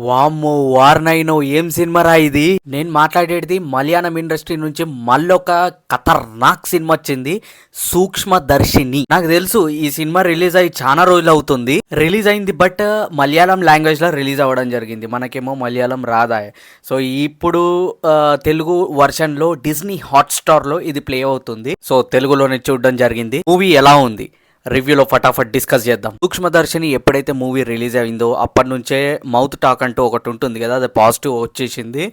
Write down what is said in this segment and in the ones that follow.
వామ్మో వార్నైనో ఏం సినిమారా ఇది. నేను మాట్లాడేది మలయాళం ఇండస్ట్రీ నుంచి మళ్ళొక ఖతర్నాక్ సినిమా వచ్చింది, సూక్ష్మదర్శిని. నాకు తెలుసు ఈ సినిమా రిలీజ్ అయ్యి చాలా రోజులు అవుతుంది, రిలీజ్ అయింది, బట్ మలయాళం లాంగ్వేజ్ లో రిలీజ్ అవ్వడం జరిగింది. మనకేమో మలయాళం రాదా. సో ఇప్పుడు తెలుగు వర్షన్ లో డిస్నీ హాట్స్టార్ లో ఇది ప్లే అవుతుంది. సో తెలుగులోనే చూడడం జరిగింది. మూవీ ఎలా ఉంది రివ్యూలో ఫటాఫట్ డిస్కస్ చేద్దాం. సూక్ష్మదర్శిని ఎప్పుడైతే మూవీ రిలీజ్ అయిందో అప్పటి నుంచే మౌత్ టాక్ అంటూ ఒకటి ఉంటుంది కదా, అది పాజిటివ్ వచ్చేసింది.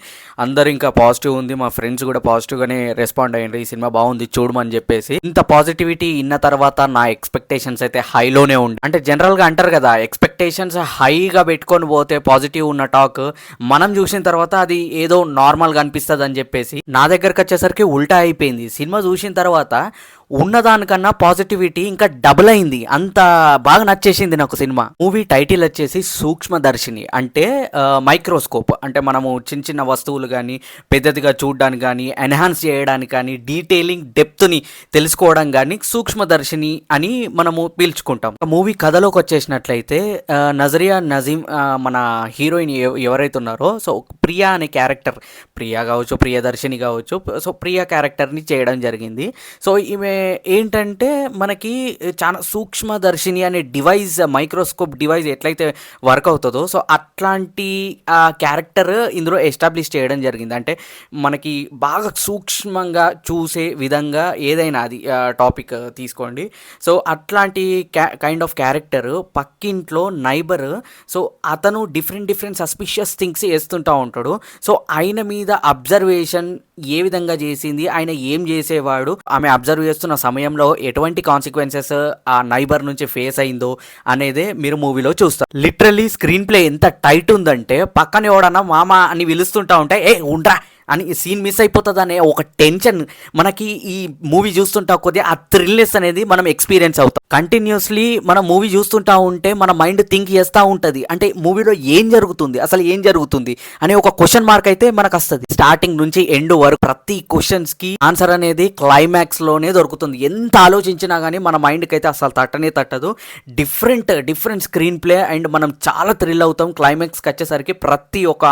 అందరు ఇంకా పాజిటివ్ ఉంది, మా ఫ్రెండ్స్ కూడా పాజిటివ్గానే రెస్పాండ్ అయ్యింది, ఈ సినిమా బాగుంది చూడమని చెప్పేసి. ఇంత పాజిటివిటీ ఇన్న తర్వాత నా ఎక్స్పెక్టేషన్స్ అయితే హైలోనే ఉంది. అంటే జనరల్గా అంటారు కదా, ఎక్స్పెక్టేషన్స్ హైగా పెట్టుకొని పోతే పాజిటివ్ ఉన్న టాక్ మనం చూసిన తర్వాత అది ఏదో నార్మల్గా అనిపిస్తుంది అని చెప్పేసి నా దగ్గరకు వచ్చేసరికి ఉల్టా అయిపోయింది. సినిమా చూసిన తర్వాత ఉన్నదానికన్నా పాజిటివిటీ ఇంకా డబుల్ అయింది, అంత బాగా నచ్చేసింది నాకు సినిమా. మూవీ టైటిల్ వచ్చేసి సూక్ష్మదర్శిని, అంటే మైక్రోస్కోప్, అంటే మనము చిన్న చిన్న వస్తువులు కానీ పెద్దదిగా చూడడానికి కానీ ఎన్హాన్స్ చేయడానికి కానీ డీటెయిలింగ్ డెప్త్ని తెలుసుకోవడం కానీ సూక్ష్మదర్శిని అని మనము పీల్చుకుంటాం. మూవీ కథలోకి వచ్చేసినట్లయితే నజరియా నజీం మన హీరోయిన్ ఎవరైతే ఉన్నారో, సో ప్రియా అనే క్యారెక్టర్, ప్రియా కావచ్చు ప్రియదర్శిని కావచ్చు, సో ప్రియా క్యారెక్టర్ని చేయడం జరిగింది. సో ఈమె ఏంటంటే మనకి చాలా సూక్ష్మదర్శిని అనే డివైస్, మైక్రోస్కోప్ డివైస్ ఎట్లయితే వర్క్ అవుతుందో, సో అట్లాంటి క్యారెక్టర్ ఇందులో ఎస్టాబ్లిష్ చేయడం జరిగింది. అంటే మనకి బాగా సూక్ష్మంగా చూసే విధంగా ఏదైనా అది టాపిక్ తీసుకోండి. సో అట్లాంటి కైండ్ ఆఫ్ క్యారెక్టర్ పక్కింట్లో నైబర్, సో అతను డిఫరెంట్ సస్పిషియస్ థింగ్స్ చేస్తుంటూ ఉంటాడు. సో ఆయన మీద అబ్జర్వేషన్ ఏ విధంగా చేసింది, ఆయన ఏం చేసేవాడు, ఆమె అబ్జర్వ్ చేస్తున్న సమయంలో ఎటువంటి కాన్సిక్వెన్సెస్ ఆ నైబర్ నుంచి ఫేస్ అయిందో అనేదే మీరు మూవీలో చూస్తారు. లిటరల్లీ స్క్రీన్ ప్లే ఎంత టైట్ ఉందంటే పక్కన ఎవడన్నా మామ అని పిలుస్తుంటా ఉంటే ఏ ఉండ్రా అని సీన్ మిస్ అయిపోతుంది అనే ఒక టెన్షన్ మనకి ఈ మూవీ చూస్తుంటా కొద్దిగా ఆ థ్రిల్నెస్ అనేది మనం ఎక్స్పీరియన్స్ అవుతాం. కంటిన్యూస్లీ మనం మూవీ చూస్తుంటా ఉంటే మన మైండ్ థింక్ చేస్తూ ఉంటుంది, అంటే మూవీలో ఏం జరుగుతుంది, అసలు ఏం జరుగుతుంది అనే ఒక క్వశ్చన్ మార్క్ అయితే మనకు వస్తుంది. స్టార్టింగ్ నుంచి ఎండ్ వరకు ప్రతి క్వశ్చన్స్ కి ఆన్సర్ అనేది క్లైమాక్స్ లోనే దొరుకుతుంది. ఎంత ఆలోచించినా కానీ మన మైండ్కి అయితే అసలు తట్టదు. డిఫరెంట్ స్క్రీన్ ప్లే అండ్ మనం చాలా థ్రిల్ అవుతాం. క్లైమాక్స్కి వచ్చేసరికి ప్రతి ఒక్క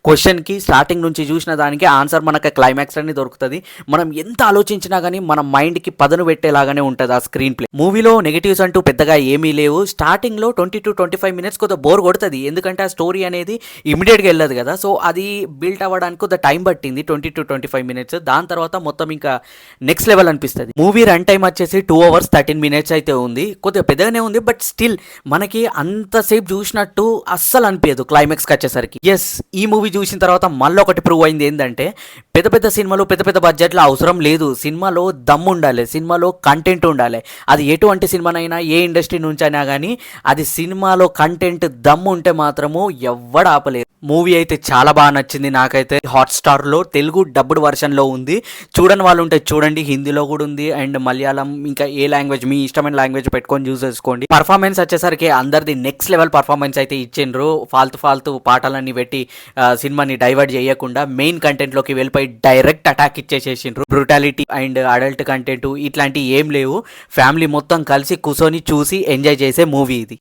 క్వశ్చన్కి స్టార్టింగ్ నుంచి చూసిన దానికి ఆన్సర్ మనకి క్లైమాక్స్ అని దొరుకుతుంది. మనం ఎంత ఆలోచించినా కానీ మన మైండ్ కి పదను పెట్టేలాగానే ఉంటుంది ఆ స్క్రీన్ ప్లే. మూవీలో నెగటివ్స్ అంటూ పెద్దగా ఏమీ లేవు. స్టార్టింగ్ లో 20 to 25 minutes కొద్దిగా బోర్ కొడుతుంది, ఎందుకంటే ఆ స్టోరీ అనేది ఇమీడియట్ గా వెళ్ళదు కదా. సో అది బిల్ట్ అవ్వడానికి కొద్దిగా టైం పట్టింది, 20 to 25 minutes. దాని తర్వాత మొత్తం ఇంకా నెక్స్ట్ లెవెల్ అనిపిస్తుంది. మూవీ రన్ టైం వచ్చేసి 2 hours 13 minutes అయితే ఉంది, కొద్దిగా పెద్దగానే ఉంది, బట్ స్టిల్ మనకి అంతసేపు చూసినట్టు అస్సలు అనిపించదు క్లైమాక్స్కి వచ్చేసరికి. ఎస్, ఈ మూవీ చూసిన తర్వాత మళ్ళీ ఒకటి ప్రూవ్ అయింది ఏంటంటే పెద్ద సినిమాలు పెద్ద బడ్జెట్లో అవసరం లేదు. సినిమాలో దమ్ ఉండాలి, సినిమాలో కంటెంట్ ఉండాలి. అది ఎటువంటి సినిమానైనా ఏ ఇండస్ట్రీ నుంచి అయినా కానీ అది సినిమాలో కంటెంట్ దమ్ ఉంటే మాత్రము ఎవ్వడు ఆపలేదు. మూవీ అయితే చాలా బాగా నచ్చింది నాకైతే. హాట్స్టార్ లో తెలుగు డబ్బుడ్ వర్షన్ లో ఉంది, చూడని వాళ్ళు ఉంటే చూడండి. హిందీలో కూడా ఉంది అండ్ మలయాళం, ఇంకా ఏ లాంగ్వేజ్ మీ ఇష్టమైన లాంగ్వేజ్ పెట్టుకొని చూస్ చేసుకోండి. పర్ఫార్మెన్స్ వచ్చేసరికి అందరిది నెక్స్ట్ లెవెల్ పర్ఫార్మెన్స్ అయితే ఇచ్చిండ్రు. ఫాల్తు పాటలన్నీ పెట్టి సినిమాని డైవర్ట్ చేయకుండా మెయిన్ కంటెంట్ లోకి వెళ్ళిపోయి డైరెక్ట్ అటాక్ ఇచ్చేసేసిండ్రు. బ్రూటాలిటీ అండ్ అడల్ట్ కంటెంట్ ఇట్లాంటి ఏం లేవు. ఫ్యామిలీ మొత్తం కలిసి కూర్చొని చూసి ఎంజాయ్ చేసే మూవీ ఇది.